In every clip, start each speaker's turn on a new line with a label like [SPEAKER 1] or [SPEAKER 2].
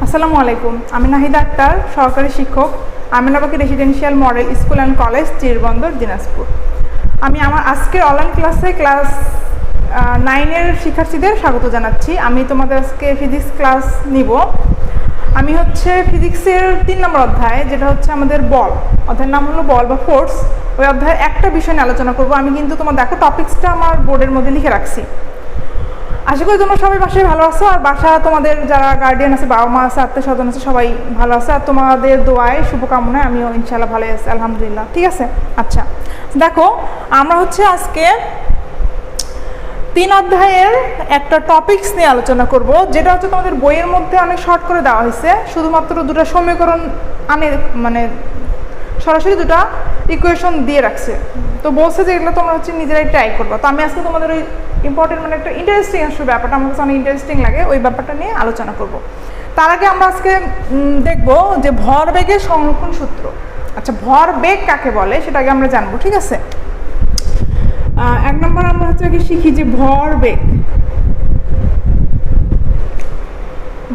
[SPEAKER 1] আসসালামু আলাইকুম। আমি নাহিদা আক্তার, সহকারী শিক্ষক, Aminabaki residential model school and college, Chirirbandar, Dinajpur. আমি আমার আজকের অনলাইন ক্লাসে ক্লাস 9-এর শিক্ষার্থীদের স্বাগত জানাচ্ছি। আমি তোমাদের আজকে ফিজিক্স ক্লাস নিব। আমি ফিজিক্সের 3 নম্বর অধ্যায়, যেটা হচ্ছে আমাদের বল। অধ্যায়ের নাম হলো বল বা ফোর্স। ওই অধ্যায়ের একটা বিষয় নিয়ে আলোচনা করব। আমি কিন্তু তোমার দেখো টপিক্সটা আমার বোর্ডের মধ্যে লিখে রাখছি। আশা করি তোমরা সবাই বাসায় ভালো আছো, আর বাসা তোমাদের যারা গার্ডিয়ান আছে, বাবা মা আছে, আত্মীয় স্বজন আছে, সবাই ভালো আছে। আর তোমাদের দোয়ায় শুভকামনায় আমিও ইনশাল্লাহ ভালো আছি, আলহামদুলিল্লাহ। ঠিক আছে, আচ্ছা দেখো, আমরা আজকে 3 অধ্যায়ের একটা টপিক্স নিয়ে আলোচনা করব, যেটা তোমাদের বইয়ের মধ্যে অনেক শর্ট করে দেওয়া হয়েছে। শুধুমাত্র 2টা সমীকরণ মানে সরাসরি 2টা ইকুয়েশন দিয়ে রাখছে। তো বলছে যে এগুলো তোমরা নিজেরাই ট্রাই করবা। তো আমি আজকে তোমাদের ওই ইম্পর্টেন্ট একটা ইন্টারেস্টিং ব্যাপারটা, আমার কাছে অনেক ইন্টারেস্টিং লাগে, ওই ব্যাপারটা নিয়ে আলোচনা করব। তার আগে আমরা আজকে দেখব যে ভরবেগের সংরক্ষণ সূত্র। আচ্ছা, ভরবেগ কাকে বলে সেটা আগে আমরা জানবো। ঠিক আছে, 1 নম্বর আমরা আগে শিখি যে ভরবেগ।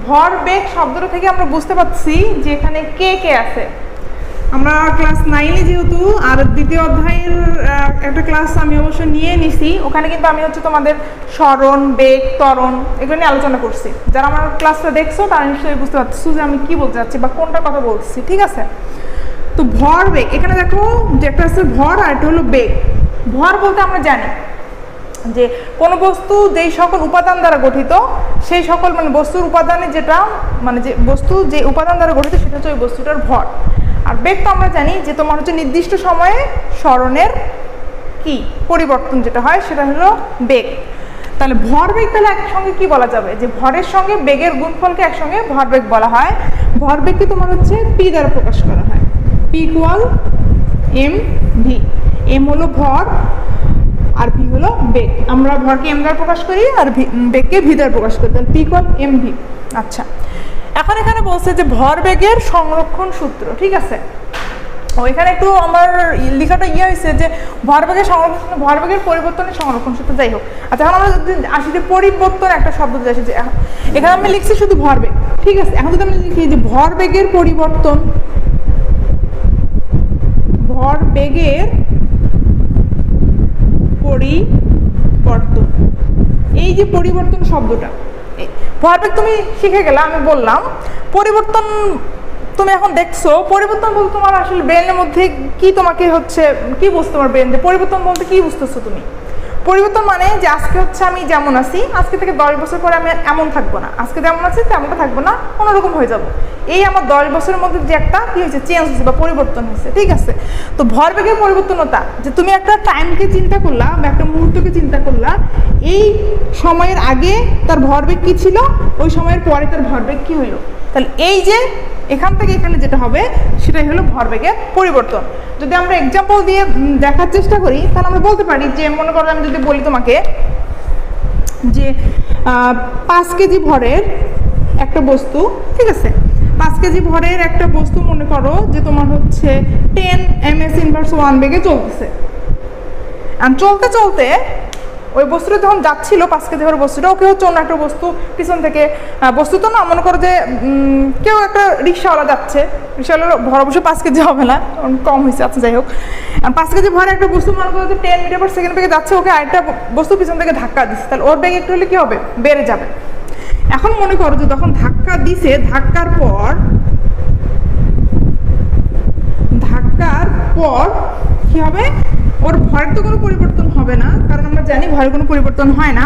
[SPEAKER 1] ভরবেগ শব্দটা থেকে আমরা বুঝতে পারছি যে এখানে কে কে আছে। আমরা ক্লাস 9-এ যেহেতু, আর 2য় অধ্যায়ের একটা ক্লাস আমি অবশ্য নিয়ে নিছি, ওখানে কিন্তু আমি তোমাদের স্মরণ, বেগ, ত্বরণ এগুলো নিয়ে আলোচনা করছি। যারা আমার ক্লাসটা দেখছো তারা নিশ্চয়ই বুঝতে পারছো যে আমি কি বলতে চাচ্ছি বা কোনটার কথা বলছি। ঠিক আছে, তো ভর বেগ, এখানে দেখো যে একটা আছে ভর আর একটা হলো বেগ। ভর বলতে আমরা জানি যে কোনো বস্তু যেই সকল উপাদান দ্বারা গঠিত, সেই সকল বস্তুর উপাদানে যেটা যে বস্তু যে উপাদান দ্বারা গঠিত সেটা হচ্ছে ওই বস্তুটার ভর। আর বেগ তো আমরা জানি যে তোমার নির্দিষ্ট সময়ে স্মরণের কি পরিবর্তন যেটা হয় সেটা হলো বেগ। তাহলে ভরবেগ তাহলে একসঙ্গে কি বলা যাবে, যে ভরের সঙ্গে বেগের গুণফলকে একসঙ্গে ভরবেগ বলা হয়। ভরবেগকে তোমার পি দ্বারা প্রকাশ করা হয়। P equal M V. M হলো ভর আর ভি হলো বেগ। আমরা ভরকে এম দ্বারা প্রকাশ করি আর বেগকে ভি দ্বারা প্রকাশ করি। তাহলে পি ইকুয়াল এম ভি। আচ্ছা, এখন এখানে বলছে যে ভরবেগের সংরক্ষণ সূত্র। ঠিক আছে, এখানে একটু আমার লেখাটা হয়েছে যে ভরবেগের সংরক্ষণ, ভরবেগের পরিবর্তনের সংরক্ষণ সূত্র। যাই হোক, আচ্ছা এখন আমরা যদি আসি যে পরিবর্তন একটা শব্দ যে আসে, যে এখানে আমি লিখছি শুধু ভরবেগ। ঠিক আছে, এখন যদি আমি লিখি যে ভরবেগের পরিবর্তন, ভরবেগের পরিবর্তন, এই যে পরিবর্তন শব্দটা, ভরবেগ তুমি শিখে গেলে, আমি বললাম পরিবর্তন তুমি এখন দেখছো। পরিবর্তন বলতে তোমার আসলে ব্রেনের মধ্যে কি, তোমাকে কি বুঝতে, তোমার ব্রেন যে পরিবর্তন বলতে কি বুঝতেছো তুমি? পরিবর্তন মানে যে আজকে আমি যেমন আছি, আজকে থেকে 10 বছর পরে আমি এমন থাকবো না, আজকে যেমন আছি তেমনটা থাকবো না, অন্যরকম হয়ে যাবো। এই আমার 10 বছরের মধ্যে যে একটা কি হয়েছে, চেঞ্জ হয়েছে বা পরিবর্তন হয়েছে। ঠিক আছে, তো ভরবেগের পরিবর্তনতা যে তুমি একটা টাইমকে চিন্তা করলা বা একটা মুহূর্তকে চিন্তা করলা, এই সময়ের আগে তার ভরবেগ কি ছিল, ওই সময়ের পরে তার ভরবেগ কি হইলো। তাহলে এই যে এখান থেকে এখানে যেটা হবে সেটাই হলো ভরবেগের পরিবর্তন। যদি আমরা এক্সাম্পল দিয়ে দেখার চেষ্টা করি, তাহলে আমরা বলতে পারি যে, মনে করো আমি যদি বলি তোমাকে যে 5 কেজি ভরের একটা বস্তু, ঠিক আছে, 5 কেজি ভরের একটা বস্তু মনে করো যে তোমার 10 ms ইনভার্স 1 বেগে চলতেছে। চলতে চলতে ওই বস্তুটা যখন যাচ্ছিল, 5 কেজি ভরের বস্তুটা, ওকে অন্য একটা বস্তু পিছন থেকে, বস্তু তো না, মনে করো যে কেউ একটা রিক্সাওয়ালা যাচ্ছে, রিক্সাওয়ালার ভর অবশ্য 5 কেজি হবে না, কম হয়েছে। আচ্ছা যাই হোক, 5 কেজি ভরে একটা বস্তু মনে করো যে 10 মিটার পার সেকেন্ড বেগে যাচ্ছে, ওকে আরেকটা বস্তু পিছন থেকে ধাক্কা দিচ্ছে, তাহলে ওর বেগ একটু হলে কি হবে, বেড়ে যাবে। এখন মনে করো যে তখন ধাক্কা দিছে, ধাক্কার পর কি হবে, ওর ভরের তো কোনো পরিবর্তন হবে না, কারণ আমরা জানি ভরের কোনো পরিবর্তন হয় না।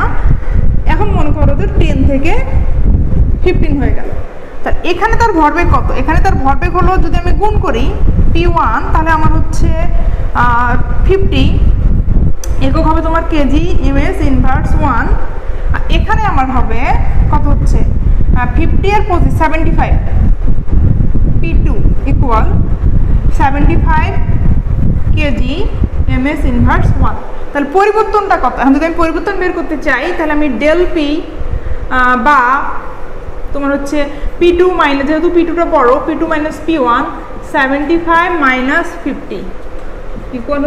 [SPEAKER 1] এখন মনে করো যে 10 থেকে 15 হয়ে গেল। তা এখানে তার ভরবেগ কত? এখানে তার ভরবেগ হলো, যদি আমি গুণ করি P1, তাহলে আমার 50 একক হবে তোমার কেজি ms ইনভার্স 1। এখানে আমার হবে কত, 50 আর 25 75। P2 equal 75 KG ms inverse 1। তাহলে পরিবর্তনটা কত? এখন যদি আমি পরিবর্তন বের করতে চাই, তাহলে আমি ডেল পি বা তোমার P2 মাইনাস, যেহেতু P2টা বড়, P2 minus P1, 75 minus 50 equal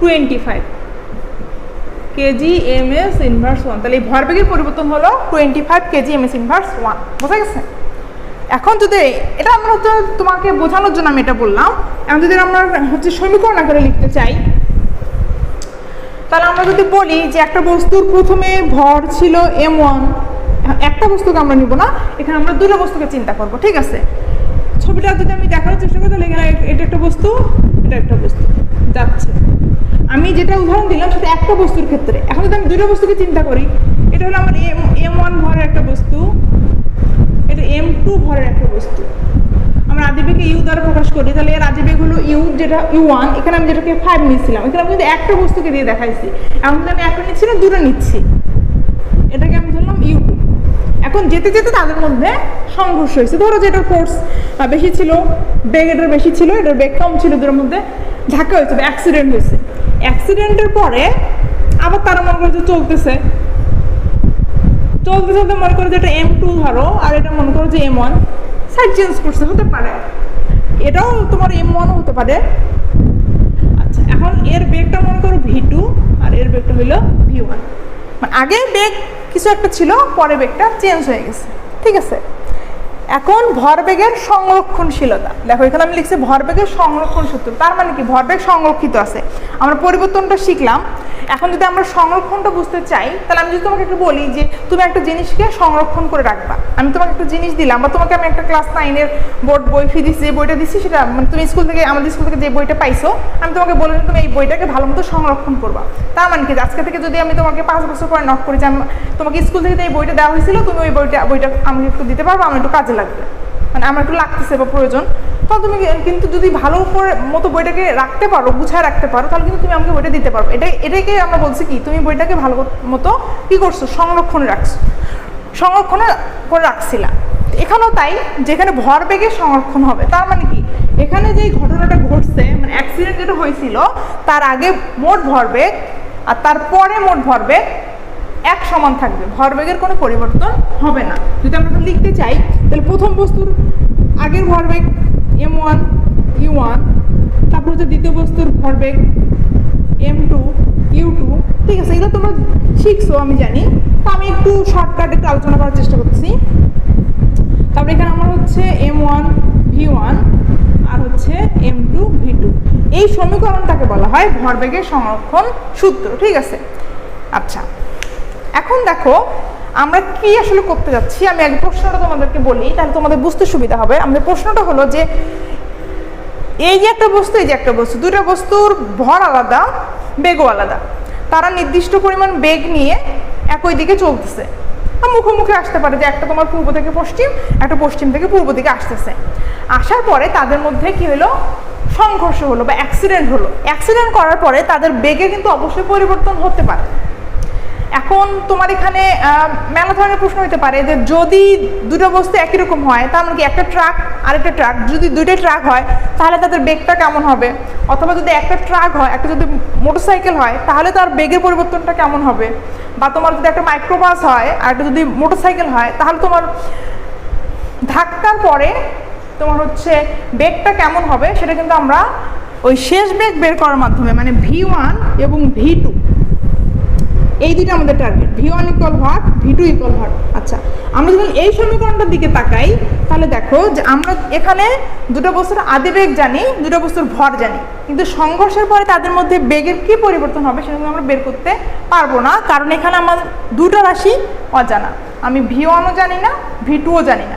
[SPEAKER 1] 25। Kg m s inverse 1, তাহলে এই ভরবেগের পরিবর্তন হলো 25 কেজি এম এস ইনভার্স 1। বোঝা গেছে? এখন যদি এটা আমরা হচ্ছে তোমাকে বোঝানোর জন্য আমি এটা বললাম, এখন যদি আমরা হচ্ছে সমীকরণ আকারে লিখতে চাই, তাহলে আমরা যদি বলি যে একটা বস্তুর প্রথমে ভর ছিল m1, একটা বস্তুকে আমরা নিব না, এখানে আমরা দুটো বস্তুকে চিন্তা করব, ঠিক আছে? ছবিটা যদি আমি দেখানোর চেষ্টা করি তাহলে এখানে এটা একটা বস্তু, এটা একটা বস্তু যাচ্ছে। আমি যেটা উদাহরণ দিলাম সেটা একটা বস্তুর ক্ষেত্রে। এখন যদি আমি দুটো বস্তুকে চিন্তা করি, এটা হলো আমার m1 ভরের একটা বস্তু, এটা m2 ভরের একটা বস্তু। আমরা আদিবেগে ইউ দ্বারা প্রকাশ করি, তাহলে এর আদিবেগ হলো ইউ, যেটা u1, এখানে আমি যেটাকে 5 নিচ্ছিলাম, এখানে আমি কিন্তু একটা বস্তুকে দিয়ে দেখাইছি। এখন কিন্তু আমি একটা নিচ্ছি না, দুটো নিচ্ছি, এটাকে আমি ধরলাম u2। এখন যেতে যেতে তাদের মধ্যে সংঘর্ষ হয়েছে। ধরো যে এটার ফোর্স বেশি ছিল, বেগ এটার বেশি ছিল, এটার বেগ কম ছিল, দুটোর মধ্যে ধাক্কা হয়েছে বা অ্যাক্সিডেন্ট হয়েছে। অ্যাক্সিডেন্টের পরে আবার তারা মনে করে যে চলতে চলতে মনে করো যে এটা m2 ধরো, আর এটা মনে করো যে m1, সাইড চেঞ্জ করছে, হতে পারে এটাও তোমার m1 হতে পারে। আচ্ছা, এখন এর বেগটা মনে করো v2 আর এর বেগটা হইলো v1, মানে আগে বেগ কিছু একটা ছিল, পরে বেগটা চেঞ্জ হয়ে গেছে, ঠিক আছে? এখন ভরবেগের সংরক্ষণশীলতা, দেখো এখানে আমি লিখছি ভরবেগের সংরক্ষণ সূত্র। তার মানে কি? ভরবেগ সংরক্ষিত আছে, আমরা পরিবর্তনটা শিখলাম। এখন যদি আমরা সংরক্ষণটা বুঝতে চাই, তাহলে আমি যদি তোমাকে একটু বলি যে তুমি একটা জিনিসকে সংরক্ষণ করে রাখবা, আমি তোমাকে একটা জিনিস দিলাম, বা তোমাকে আমি একটা ক্লাস 9-এর বোর্ড বই ফি দিচ্ছি, যে বইটা দিচ্ছি সেটা মানে তুমি স্কুল থেকে, আমাদের স্কুল থেকে যে বইটা পাইছো, আমি তোমাকে বললাম তুমি এই বইটাকে ভালো মতো সংরক্ষণ করবা। তার মানে কি? আজকে থেকে যদি আমি তোমাকে 5 বছর পরে নক করি যে তোমাকে স্কুল থেকে এই বইটা দেওয়া হয়েছিল, তুমি ওই বইটা আমাকে একটু দিতে পারবো, আমার একটু কাজে লাগবে, মানে আমার একটু লাগতেছে বা প্রয়োজন, তখন তুমি কিন্তু যদি ভালো করে মতো বইটাকে রাখতে পারো, গুছায় রাখতে পারো, তাহলে কিন্তু তুমি আমাকে বইটা দিতে পারো। এটাকে আমরা বলছি কি, তুমি বইটাকে ভালো মতো কি করছো, সংরক্ষণ করে রাখছিলা। এখানেও তাই, যেখানে ভরবেগের সংরক্ষণ হবে, তার মানে কি এখানে যে ঘটনাটা ঘটছে, মানে অ্যাক্সিডেন্ট যেটা হয়েছিল, তার আগে মোট ভরবেগ আর তারপরে মোট ভরবেগ এক সমান থাকবে, ভরবেগের কোনো পরিবর্তন হবে না। যদি আমরা লিখতে চাই, তাহলে প্রথম বস্তুর আগের ভরবেগ m1 u1, তারপর হচ্ছে দ্বিতীয় বস্তুর ভরবেগ m2 u2, ঠিক আছে? এগুলো তোমরা শিখছো আমি জানি, তো আমি একটু শর্টকাট একটু আলোচনা করার চেষ্টা করছি। তারপরে এখানে আমার হচ্ছে m1 v1 আর হচ্ছে m2 v2, এই সমীকরণটাকে বলা হয় ভরবেগের সংরক্ষণ সূত্র, ঠিক আছে? আচ্ছা, এখন দেখো আমরা কি আসলে করতে যাচ্ছি, আমি আগে প্রশ্নটা তোমাদেরকে বলি, তাহলে তোমাদের বুঝতে সুবিধা হবে। আমাদের প্রশ্নটা হলো যে এই যে একটা বস্তু, এই যে একটা বস্তু, দুটো বস্তুর ভর আলাদা, বেগও আলাদা, তারা নির্দিষ্ট পরিমাণ বেগ নিয়ে একই দিকে চলতেছে, মুখোমুখি আসতে পারে, যে একটা তোমার পূর্ব থেকে পশ্চিম, একটা পশ্চিম থেকে পূর্ব দিকে আসতেছে। আসার পরে তাদের মধ্যে কি হলো, সংঘর্ষ হলো বা অ্যাক্সিডেন্ট হলো। অ্যাক্সিডেন্ট করার পরে তাদের বেগে কিন্তু অবশ্যই পরিবর্তন হতে পারে। এখন তোমার এখানে মেলা ধরনের প্রশ্ন হতে পারে যে যদি দুটো বস্তু একই রকম হয়, তার মানে কি একটা ট্রাক আরেকটা ট্রাক, যদি দুইটাই ট্রাক হয় তাহলে তাদের বেগটা কেমন হবে? অথবা যদি একটা ট্রাক হয়, একটা যদি মোটরসাইকেল হয়, তাহলে তার বেগের পরিবর্তনটা কেমন হবে? বা তোমার যদি একটা মাইক্রোবাস হয় আর একটা যদি মোটরসাইকেল হয়, তাহলে তোমার ধাক্কার পরে তোমার হচ্ছে বেগটা কেমন হবে, সেটা কিন্তু আমরা ওই শেষ বেগ বের করার মাধ্যমে, মানে v1 এবং v2, এই দুটো আমাদের target, v1 equal what, v2 equal what. আচ্ছা, আমরা যখন এই সমীকরণটার দিকে তাকাই, তাহলে দেখো যে আমরা এখানে দুটো বস্তুর আদিবেগ জানি, দুটো বস্তুর ভর জানি, কিন্তু সংঘর্ষের পরে তাদের মধ্যে বেগের কি পরিবর্তন হবে সেটা আমরা বের করতে পারবো না, কারণ এখানে আমার দুটো রাশি অজানা, আমি v1ও জানি না, v2ও জানি না।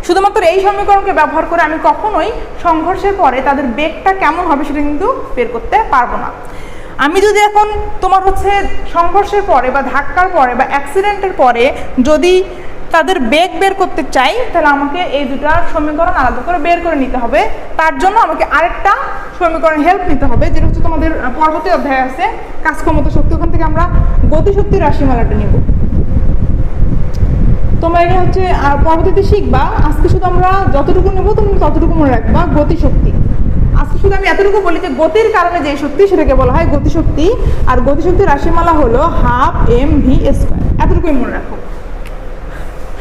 [SPEAKER 1] শুধুমাত্র এই সমীকরণকে ব্যবহার করে আমি কখনোই সংঘর্ষের পরে তাদের বেগটা কেমন হবে সেটা কিন্তু বের করতে পারবো না। আমি যদি এখন তোমার হচ্ছে সংঘর্ষের পরে বা ধাক্কার পরে বা অ্যাক্সিডেন্টের পরে যদি তাদের বেগ বের করতে চাই, তাহলে আমাকে এই দুটা সমীকরণ আলাদা করে বের করে নিতে হবে। তার জন্য আমাকে আরেকটা সমীকরণ হেল্প নিতে হবে, যেটা হচ্ছে তোমাদের পরবর্তী অধ্যায় আছে কাজক্ষমতা শক্তি, ওখান থেকে আমরা গতিশক্তির রাশিমালাটা নিব। তোমরা এটা হচ্ছে পরবর্তীতে শিখবা, আজকে শুধু আমরা যতটুকু নেবো তুমি ততটুকু মনে রাখবা, গতিশক্তি। আজকে শুধু আমি এতটুকু বলি যে গতির কারণে যে শক্তি সেটাকে বলা হয় গতিশক্তি, আর গতিশক্তির রাশিমালা হলো 12 mv², এতটুকুই মনে রাখো।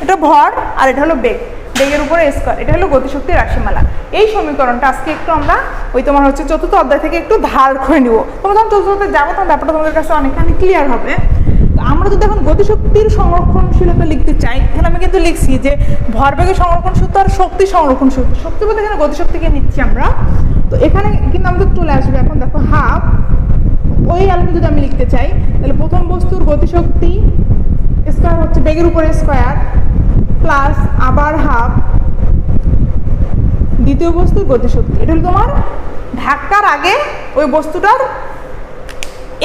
[SPEAKER 1] এটা ভর আর এটা হলো বেগ। বেগের উপরে স্কয়ার, এটা হলো গতিশক্তির রাশিমালা। এই সমীকরণটা আজকে একটু আমরা ওই তোমার হচ্ছে চতুর্থ অধ্যায় থেকে একটু ধার করে নিব। তোমরা যখন চতুর্থ অধ্যায় যাবো তখন ব্যাপারটা তোমাদের কাছে অনেকখানি ক্লিয়ার হবে। তো আমরা যদি এখন গতিশক্তির সংরক্ষণশীলতা লিখতে চাই, এখানে আমি কিন্তু লিখছি যে ভরবেগের সংরক্ষণ সূত্র আর শক্তি সংরক্ষণ সূত্র। শক্তি বলতে এখানে গতিশক্তিকে নিচ্ছি আমরা। তো এখানে কিন্তু আমাদের চলে আসবে এখন দেখো হাফ, ওই আলোকে যদি আমি লিখতে চাই তাহলে প্রথম বস্তুর গতিশক্তি স্কয়ার হচ্ছে বেগের উপরে স্কয়ার প্লাস আবার হাফ দ্বিতীয় বস্তুর গতিশক্তি। এটা হলো তোমার ধাক্কার আগে ওই বস্তুটার,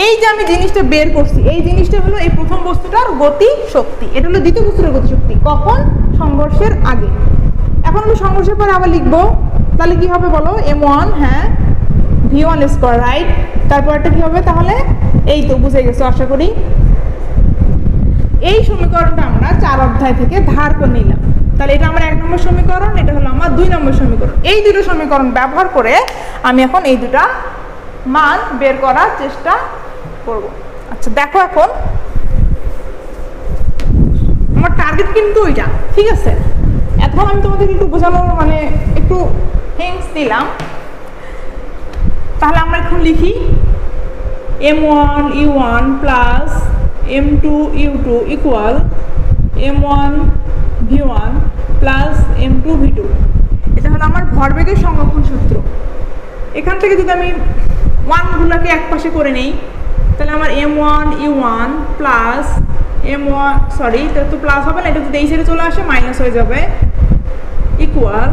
[SPEAKER 1] এই যে আমি জিনিসটা বের করছি এই জিনিসটা হলো এই প্রথম বস্তুটার গতি শক্তি, এটা হলো দ্বিতীয় বস্তুটার গতিশক্তি কখন? সংঘর্ষের আগে। এখন আমি সংঘর্ষের পরে আবার লিখবো, তাহলে কি হবে বলো? m1 হ্যাঁ v1 স্কয়ার, রাইট। তারপরটা কি হবে তাহলে? এই তো বুঝে গেছো আশা করি। এই সমীকরণটা আমরা 4 অধ্যায় থেকে ধার করে নিলাম। তাহলে এটা আমার 1 নম্বর সমীকরণ, এটা হলো আমার 2 নম্বর সমীকরণ। এই দুটো সমীকরণ ব্যবহার করে আমি এখন এই দুটা মান বের করার চেষ্টা করব। আচ্ছা দেখো, এখন আমার টার্গেট কিন্তু ওইটা, ঠিক আছে? এখন আমি তোমাদের একটু বোঝানোর মানে একটু হিন্টস দিলাম। তাহলে আমরা এখন লিখি m1 u1 plus m2 u2 equal m1 v1 plus m2 v2। এটা হলো আমার ভরবেগের সংরক্ষণ সূত্র। এখান থেকে যদি আমি ওয়ানগুলোকে এক পাশে করে নেই তাহলে আমার m1 u1 plus m1 sorry এটা তো প্লাস হবে না, এটা যদি এই সাইডে চলে আসে মাইনাস হয়ে যাবে equal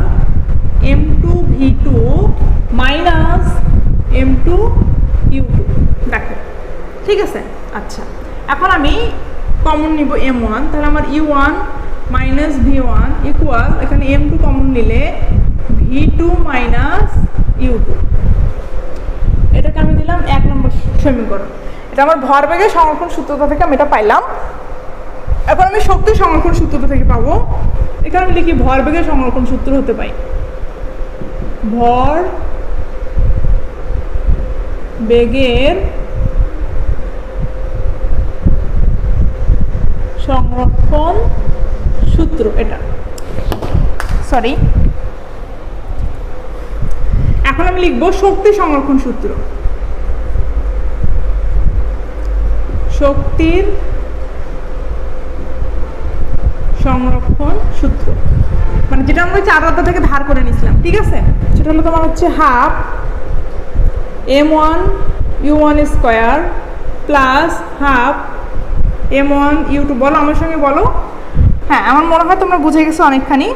[SPEAKER 1] m2 v2 minus m2 u2। দেখো ঠিক আছে? আচ্ছা এখন আমি কমন নিব m1, তাহলে আমার u1 মাইনাস v1 ইকুয়াল এখানে m2 কমন নিলে v2 মাইনাস u2। এটাকে আমি দিলাম 1 নম্বর সমীকরণ। এটা আমার ভরবেগের সংরক্ষণ সূত্রটা থেকে আমি এটা পাইলাম। এখন আমি শক্তি সংরক্ষণ সূত্রটা থেকে পাবো। এখানে আমি লিখি ভরবেগের সংরক্ষণ সূত্র হতে পাই ভর বেগের সংরক্ষণ সূত্র, এটা সরি। এখন আমি লিখবো শক্তি সংরক্ষণ সূত্র। শক্তির সংরক্ষণ সূত্র মানে যেটা আমরা 4 অধ্যায় থেকে ধার করে নিয়েছিলাম, ঠিক আছে? সেটা হলো তোমার হচ্ছে half m1 u1 square plus half m1 u2। বলো আমার সঙ্গে বলো। হ্যাঁ আমার মনে হয় তোমরা বুঝে গেছো অনেকখানি।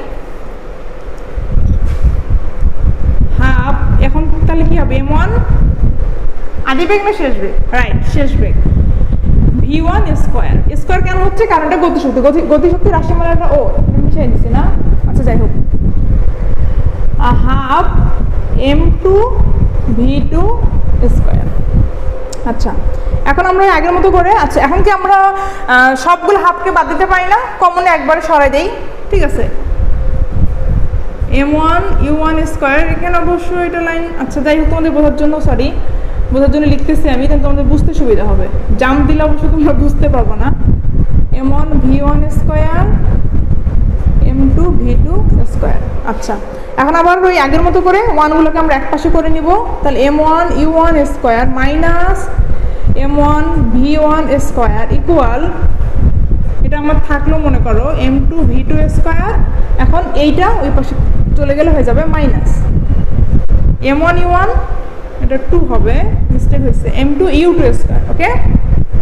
[SPEAKER 1] হাফ এখন তাহলে কি হবে? m1 আদি বেগ না শেষ বেগ? রাইট, শেষ বেগ। v1 স্কয়ার, স্কয়ার কেন হচ্ছে? কারণ এটা গতিশক্তি, গতিশক্তি রাশিমালাটা ও মিশিয়ে দিচ্ছি না। আচ্ছা যাই হোক, হাফ m2 v2 স্কয়ার। আচ্ছা এখন আমরা আগের মতো করে, আচ্ছা এখন কি আমরা সবগুলো হাফকে বাদ দিতে পারি না? কমনে একবারে সরাই দেই, ঠিক আছে? m1 u1 স্কয়ার, এখানে অবশ্যই এটা লাইন, আচ্ছা যাই হোক তোমাদের বোঝার জন্য, সরি বোঝার জন্য লিখতেছি আমি, কিন্তু তোমাদের বুঝতে সুবিধা হবে। জাম্প দিলে অবশ্য তোমরা বুঝতে পারবো না। m1 v1 square m2 v2 square. আচ্ছা এখন আবার ওই আগের মতো করে ওয়ানগুলোকে আমরা এক পাশে করে নিব। তাহলে m1 u1 square minus m1 v1 square equal, এটা আমার থাকলো মনে করো m2 v2 স্কয়ার। এখন এইটা ওই পাশে চলে গেলে হয়ে যাবে মাইনাস m1 u1, এটা 2 হবে, মিস্টেক হয়েছে, m2 u2 স্কয়ার। ওকে,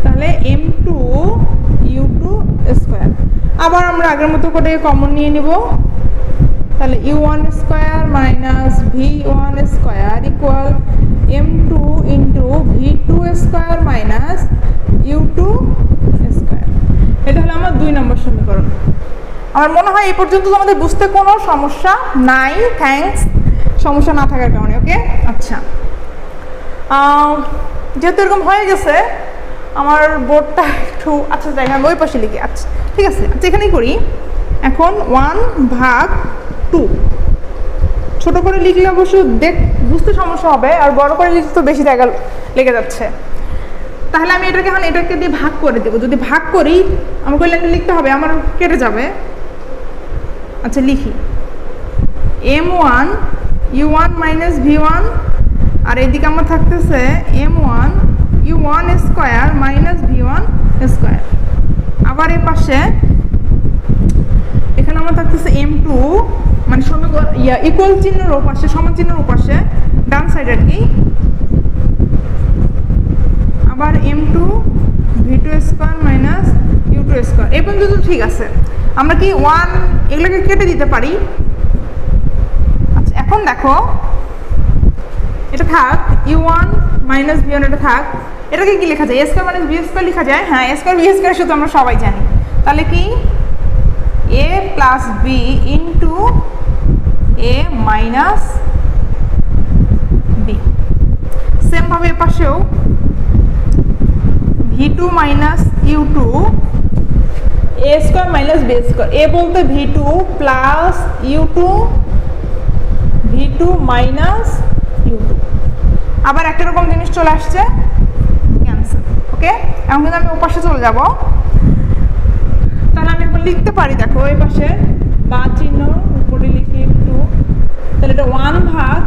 [SPEAKER 1] তাহলে m2 u2 স্কয়ার। আবার আমরা আগের মতো করে কমন নিয়ে নিব। তাহলে u1 square minus v1 square equal m2 into v2 square minus u2 square. এটা হলো আমার 2 নম্বর সমীকরণ। আমার মনে হয় এই পর্যন্ত তোমাদের বুঝতে কোনো সমস্যা নাই। থ্যাঙ্কস, সমস্যা না থাকার কারণে। ওকে আচ্ছা, যেহেতু এরকম হয়ে গেছে আমার বোর্ডটা একটু, আচ্ছা যাই আমি ওই পাশে লিখি। আচ্ছা ঠিক আছে, আচ্ছা এখানেই করি। এখন 1/2 ছোট করে লিখলে অবশ্য বুঝতে সমস্যা হবে, আর বড় করে লিখতে তো বেশি জায়গা লেগে যাচ্ছে। তাহলে আমি এটাকে এখন এটাকে দিয়ে ভাগ করে দেবো। যদি ভাগ করি আমাকে লাইনটা লিখতে হবে, আমার কেটে যাবে। আচ্ছা লিখি m1 u1 মাইনাস v1, আর এদিকে আমার থাকতেছে m1 u1 square minus v1 square. আবার এই পাশে এখানে আমার থাকতেছে m2 মানে সমীকরণ ইকুয়াল চিহ্নের ওপাশে, সমান চিহ্নের ওপাশে ডান সাইড আর কি, আবার m2 v2 square minus u2 square. এই পর্যন্ত ঠিক আছে। আমরা কি 1 এগুলোকে কেটে দিতে পারি। আচ্ছা এখন দেখো এটা থাক, u1 মাইনাস v1 এটা থাক, এটাকে কি লেখা যায়? a square minus b square লেখা যায়। হ্যাঁ, a স্কয়ার b স্কয়ার শুধু আমরা সবাই জানি। তাহলে কি a plus b into a minus b। Same ভাবে এর পাশেও v2 minus u2 a square minus b square. a বলতে v2 plus u2 v2 minus u2। আবার একটা রকম জিনিস চলে আসছে, ক্যান্সেল। ওকে, এখন কিন্তু আমি ওপাশে চলে যাব। তাহলে আমি এখন লিখতে পারি, দেখো এই পাশে বা চিহ্ন উপরে লিখি একটু, তাহলে এটা 1 ভাগ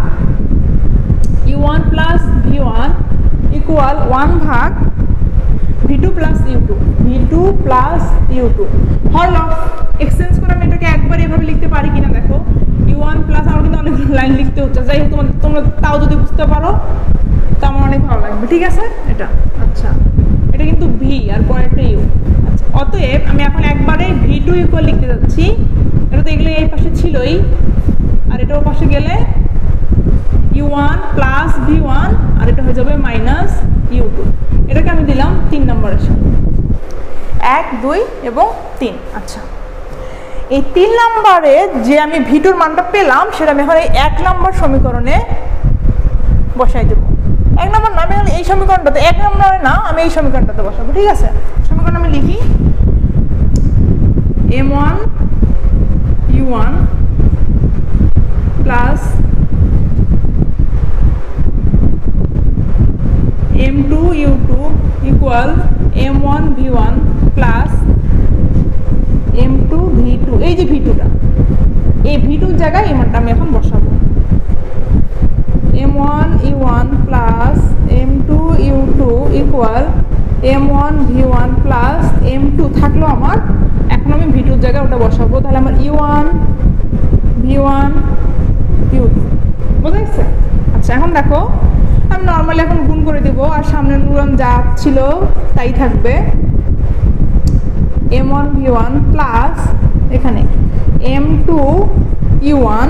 [SPEAKER 1] u1 প্লাস v1 ইকুয়াল 1 ভাগ v2 plus u2, v2 plus u2। Hall of exchange করে আমি এটাকে একবার এভাবে লিখতে পারি কিনা দেখো, u1 প্লাস, আমার কিন্তু অনেক লাইন লিখতে হচ্ছে, যাই হোক তোমরা তাও যদি বুঝতে পারো তো আমার অনেক ভালো লাগবে। ঠিক আছে, এটা আচ্ছা, এটা কিন্তু v আর পরেরটা u। আচ্ছা, অতএব আমি এখন একবারে v2 ইকুয়াল লিখতে যাচ্ছি। এটা তো এগুলো এই পাশে ছিলই, আর এটা ওর পাশে গেলে u1 প্লাস v1 আর এটা হয়ে যাবে মাইনাস u2। এটাকে আমি দিলাম 3 নম্বরের সাথে, 1 2 এবং 3। আচ্ছা, এই 3 নম্বরে যে আমি v2 মানটা পেলাম সেটা আমি এখন এই 1 নম্বর সমীকরণে বসাই দেব। 1 নম্বর না, আমি এই সমীকরণটাতে, 1 নম্বরে না, আমি এই সমীকরণটাতে বসাবো। ঠিক আছে, সমীকরণ আমি লিখি m1 u1 plus m2 u2 equal m1 v1 plus m2 v2। এই যে v2টা, এই v2 জায়গায় এই মানটা আমি এখন বসাবো। m1 u1 plus m2 u2 equal m1 v1 plus m2 থাকলো আমার। এখন আমি v2 জায়গায় ওটা বসাবো, তাহলে আমার u1 v1 u2 বোঝা গেছে। আচ্ছা, এখন দেখো আমি নর্মালি এখন গুণ করে দেবো, আর সামনের গুণ যা ছিল তাই থাকবে। m1 v1 প্লাস এখানে m2 u1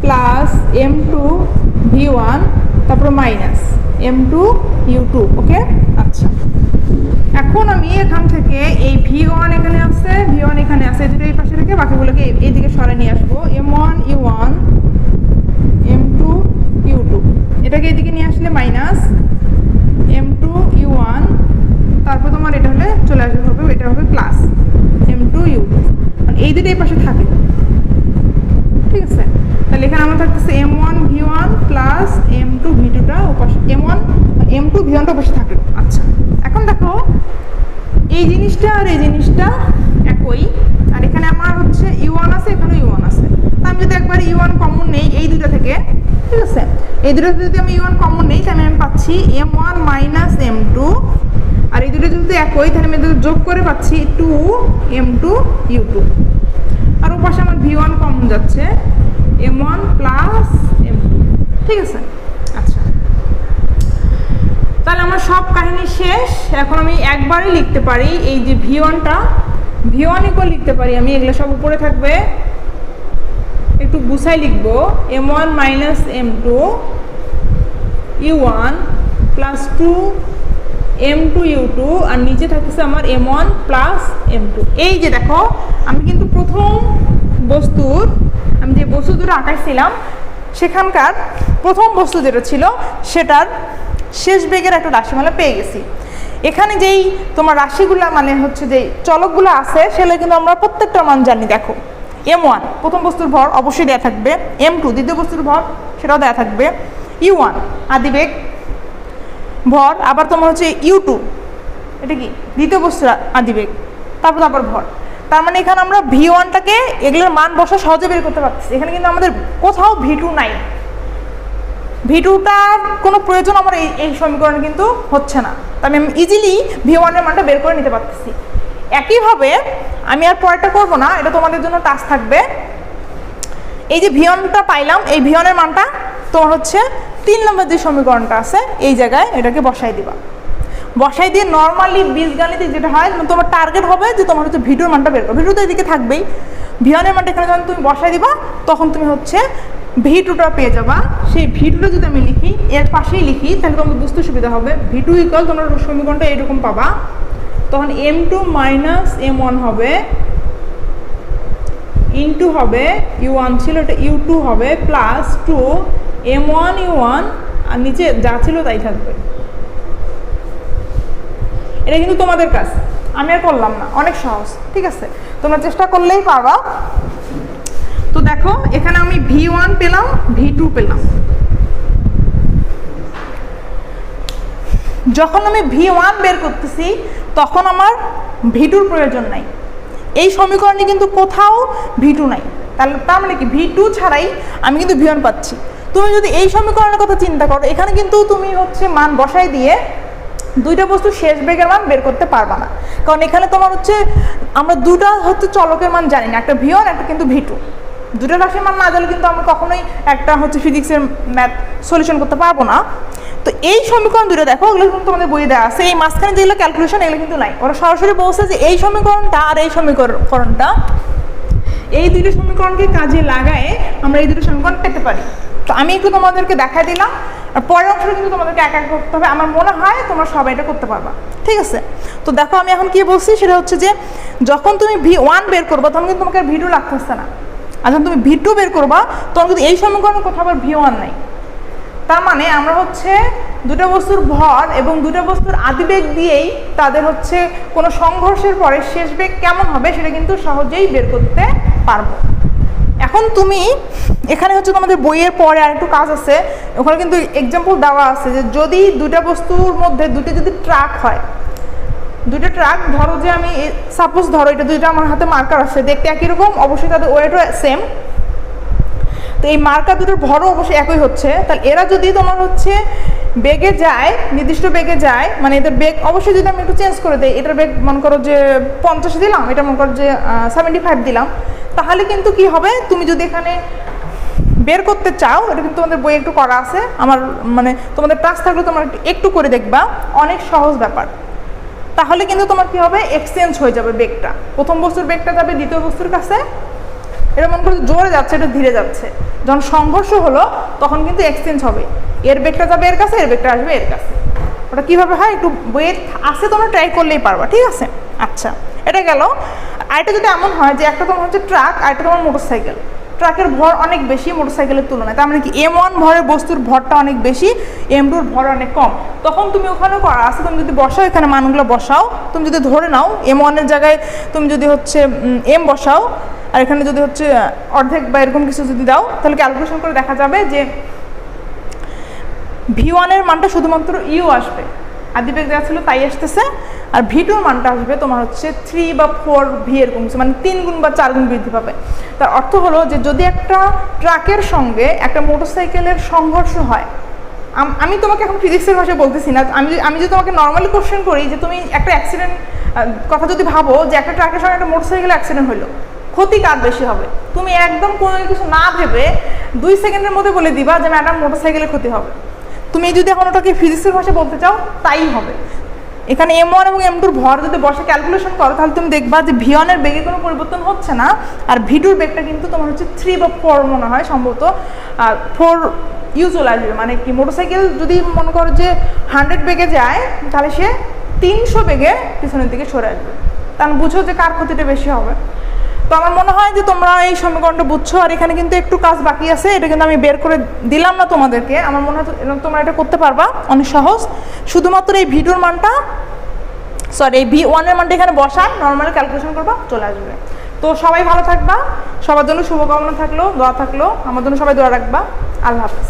[SPEAKER 1] plus m2 v1 তারপর মাইনাস m2 u2। ওকে, আচ্ছা, এখন আমি এখান থেকে এই v1 এখানে আছে, v1 এখানে আছে, দুটো এই পাশে রেখে বাকিগুলোকে এইদিকে সরে নিয়ে আসবো। m1 u1 m2 u2 এটাকে এদিকে নিয়ে আসলে মাইনাস m2 u1, তারপর তোমার এটা হলে চলে আসবে, হবে এটা হবে প্লাস m2 u2। এই দুটো এই পাশে থাকে। ঠিক আছে, তাহলে এখানে আমার থাকতেছে m1 v1 প্লাস m2 v2টা ওপাশে, m2 v1টা ওপাশে থাকলো। আচ্ছা, এখন দেখো এই জিনিসটা আর এই জিনিসটা একই, আর এখানে আমার হচ্ছে u1 আছে, এখানে u1 আছে। তা আমি যদি একবার u1 কমন নেই এই দুটো থেকে, ঠিক আছে, এই দুটো যদি আমি u1 কমন নেই তাহলে আমি পাচ্ছি m1 মাইনাস m2, আর এই দুটো যদি একই তাহলে আমি যোগ করে পাচ্ছি 2 m2 u2, আর ওর পাশে আমার v1 কমন যাচ্ছে m1 প্লাস m2। ঠিক আছে, আচ্ছা, তাহলে আমার সব কাহিনী শেষ। এখন আমি একবারই লিখতে পারি এই যে v1টা, v1 ইকুয়াল লিখতে পারি আমি, এগুলো সব উপরে থাকবে, একটু গুছাই লিখবো m1 minus m2 u1 plus 2 m2 u2, আর নিচে থাকতেছে আমার m1 প্লাস m2। এই যে দেখো আমি কিন্তু প্রথম বস্তুর, আমি যে বস্তু দুটো আঁকাইছিলাম সেখানকার প্রথম বস্তু যেটা ছিল সেটার শেষ বেগের একটা রাশিমালা পেয়ে গেছি। এখানে যেই তোমার রাশিগুলা মানে হচ্ছে যে চলকগুলো আছে সেগুলো কিন্তু আমরা প্রত্যেকটা মান জানি। দেখো m1 প্রথম বস্তুর ভর অবশ্যই দেওয়া থাকবে, m2 দ্বিতীয় বস্তুর ভর সেটাও দেওয়া থাকবে, u1 আদিবেগ ভর, আবার তোমার হচ্ছে u2 এটা কি দ্বিতীয় বস্তুর আদিবেগ, তারপর ভর। তার মানে এখানে আমরা V1টাকে এগুলোর মান বসা সহজে বের করতে পারতেছি। এখানে কিন্তু আমাদের কোথাও V2 নাই, V2টার কোনো প্রয়োজন আমার এই সমীকরণে কিন্তু হচ্ছে না। তো আমি ইজিলি V1 এর মানটা বের করে নিতে পারতেছি। একইভাবে আমি আর পরেরটা করবো না, এটা তোমাদের জন্য টাস্ক থাকবে। এই যে V1টা পাইলাম, এই V1 এর মানটা তোমার হচ্ছে 3 নম্বর যে সমীকরণটা আছে এই জায়গায় এটাকে বসাই দিবা। বসাই দিয়ে নর্মালি বীজগণিতে যেটা হয়, তোমার টার্গেট হবে যে তোমার হচ্ছে V2 এর মানটা বের করো। V2 তো এদিকে থাকবেই, V1 এর মানটা এখানে যখন তুমি বসাই দিবা তখন তুমি হচ্ছে V2টা পেয়ে যাবা। সেই V2টা যদি আমি লিখি, এর পাশেই লিখি, তাহলে তোমার বুঝতে সুবিধা হবে। V2 ইকুয়াল তোমরা সমীকরণটা এরকম পাবা, তখন M2 মাইনাস M1 হবে, ইনটু হবে U1 ছিল এটা U2 হবে, প্লাস 2 M1 U1, আর নিচে যা ছিল তাই থাকবে। এটা কিন্তু তোমাদের কাজ, আমি আর করলাম না, অনেক সহজ, ঠিক আছে? তোমরা চেষ্টা করলেই পারবা। তো দেখো এখানে আমি V1 পেলাম, V2 পেলাম। যখন আমি V1 বের করতেছি তখন আমার V2-র প্রয়োজন নাই। এই সমীকরণে কিন্তু কোথাও V2 নাই, তাহলে তার মানে কি V2 ছাড়াই আমি কিন্তু V1 পাচ্ছি। তুমি যদি এই সমীকরণের কথা চিন্তা করো, এখানে কিন্তু তুমি হচ্ছে মান বসাই দিয়ে দুইটা বস্তু শেষ বেগের মান বের করতে পারবা না, কারণ এখানে তোমার হচ্ছে আমরা দুটা হচ্ছে চলকের মান জানি না, একটা V1 একটা কিন্তু V2। দুটো রাশির মান না জানলে কিন্তু আমরা কখনোই একটা হচ্ছে ফিজিক্সের ম্যাথ সলিউশন করতে পারবো না। তো এই সমীকরণ দুটো দেখো, ওগুলো কিন্তু তোমাদের বইয়ে দেওয়া আছে, এই মাঝখানে যেগুলো ক্যালকুলেশন এগুলো কিন্তু নাই। ওরা সরাসরি বলছে যে এই সমীকরণটা আর এই সমীকরণটা, এই দুটো সমীকরণকে কাজে লাগায় আমরা এই দুটো সমীকরণ পেতে পারি। তো আমি একটু তোমাদেরকে দেখাই দিলাম, আর পরের অংশটা কিন্তু তোমাদেরকে এক এক করতে হবে। আমার মনে হয় তোমরা সবাই এটা করতে পারবা, ঠিক আছে? তো দেখো আমি এখন কি বলছি সেটা হচ্ছে যে যখন তুমি V1 বের করবা তখন কিন্তু তোমাকে V2 লাগতেছে না, আর যখন তুমি V2 বের করবা তখন কিন্তু এই সমীকরণে কোথাও আবার V1 নাই। তার মানে আমরা হচ্ছে দুটো বস্তুর ভর এবং দুটো বস্তুর আদিবেগ দিয়েই তাদের হচ্ছে কোনো সংঘর্ষের পরে শেষ বেগ কেমন হবে সেটা কিন্তু সহজেই বের করতে পারবো। এখন তুমি এখানে হচ্ছে তোমাদের বইয়ের পরে আরেকটু কাজ আছে, ওখানে কিন্তু এক্সাম্পল দেওয়া আছে যে যদি দুটা বস্তুর মধ্যে দুটো যদি ট্রাক হয়, দুটো ট্রাক ধরো যে আমি সাপোজ ধরো এটা দুইটা আমার হাতে মার্কার আছে, দেখতে একই রকম, অবশ্যই তাদের ওয়েটও সেম। তো এই মার্কার দুটোর ভরও অবশ্যই একই হচ্ছে, তাহলে এরা যদি তোমার হচ্ছে বেগে যায়, নির্দিষ্ট বেগে যায়, মানে এদের বেগ অবশ্যই যদি আমি একটু চেঞ্জ করে দিই, এটার বেগ মনে করো যে 50 দিলাম, এটা মনে করো যে 75 দিলাম, তাহলে কিন্তু কি হবে, তুমি যদি এখানে বের করতে চাও, এটা কিন্তু তোমাদের বইয়ে একটু করা আছে, আমার মানে তোমাদের টাস্ক থাকলে তোমরা একটু করে দেখবা, অনেক সহজ ব্যাপার। তাহলে কিন্তু তোমার কি হবে, এক্সচেঞ্জ হয়ে যাবে বেগটা, প্রথম বস্তুর বেগটা যাবে দ্বিতীয় বস্তুর কাছে, এটা মনে করো জোরে যাচ্ছে, এটা ধীরে যাচ্ছে, যখন সংঘর্ষ হলো তখন কিন্তু এক্সচেঞ্জ হবে, এর বেগটা যাবে এর কাছে, এর বেগটা আসবে এর কাছে। ওটা কীভাবে হয় একটু বইয়ে আছে, তোমরা ট্রাই করলেই পারবা, ঠিক আছে? আচ্ছা, এটা গেল। আরেকটা যদি এমন হয় যে একটা তোমার হচ্ছে ট্রাক, আরেকটা তোমার মোটরসাইকেল, ট্রাকের ভর অনেক বেশি মোটরসাইকেলের তুলনায়, তার মানে কি M1 ভরের বস্তুর ভরটা অনেক বেশি, M2-র ভর অনেক কম, তখন তুমি ওখানেও করা আছে, তুমি যদি বসাও এখানে মানগুলো বসাও, তুমি যদি ধরে নাও M1-এর জায়গায় তুমি যদি হচ্ছে M বসাও, আর এখানে যদি হচ্ছে অর্ধেক বা এরকম কিছু যদি দাও, তাহলে ক্যালকুলেশন করে দেখা যাবে যে V1-এর মানটা শুধুমাত্র U আসবে, আদিবেগ যা ছিল তাই আসতেছে, আর V2-র মানটা আসবে তোমার হচ্ছে 3 বা 4V এরকম কিছু, মানে 3 গুণ বা 4 গুণ বৃদ্ধি পাবে। তার অর্থ হলো যে যদি একটা ট্রাকের সঙ্গে একটা মোটরসাইকেলের সংঘর্ষ হয়, আমি তোমাকে এখন ফিজিক্সের ভাষায় বলতেছি না, আমি যদি তোমাকে নর্মালি কোশ্চেন করি যে তুমি একটা অ্যাক্সিডেন্ট কথা যদি ভাবো যে একটা ট্রাকের সঙ্গে একটা মোটরসাইকেল অ্যাক্সিডেন্ট হলো, ক্ষতি কার বেশি হবে, তুমি একদম কোনো কিছু না ভেবে 2 সেকেন্ডের মধ্যে বলে দিবা যে ম্যাডাম মোটরসাইকেলের ক্ষতি হবে। তুমি যদি এখন ওটাকে ফিজিক্সের ভাষায় বলতে চাও তাই হবে। এখানে M1 এবং M2-র ভর যদি বসে ক্যালকুলেশন করো তাহলে তুমি দেখবা যে V1-এর বেগে কোনো পরিবর্তন হচ্ছে না, আর V2-র বেগটা কিন্তু তোমার হচ্ছে 3 বা 4 মনে হয় সম্ভবত 4U চলে আসবে। মানে কি, মোটরসাইকেল যদি মনে করো যে 100 বেগে যায় তাহলে সে 300 বেগে পিছনের দিকে সরে আসবে, তাহলে বুঝো যে কার ক্ষতিটা বেশি হবে। তো আমার মনে হয় যে তোমরা এই সমীকরণটা বুঝছো, আর এখানে কিন্তু একটু কাজ বাকি আছে, এটা কিন্তু আমি বের করে দিলাম না তোমাদেরকে, আমার মনে হয় তোমরা এটা করতে পারবা, অনেক সহজ। শুধুমাত্র এই V2-র মানটা, সরি এই V1-এর মানটা এখানে বসা, নর্মালি ক্যালকুলেশন করবা, চলে আসবে। তো সবাই ভালো থাকবা, সবার জন্য শুভকামনা থাকলো, দোয়া থাকলো, আমার জন্য সবাই দোয়া রাখবা। আল্লাহ হাফেজ।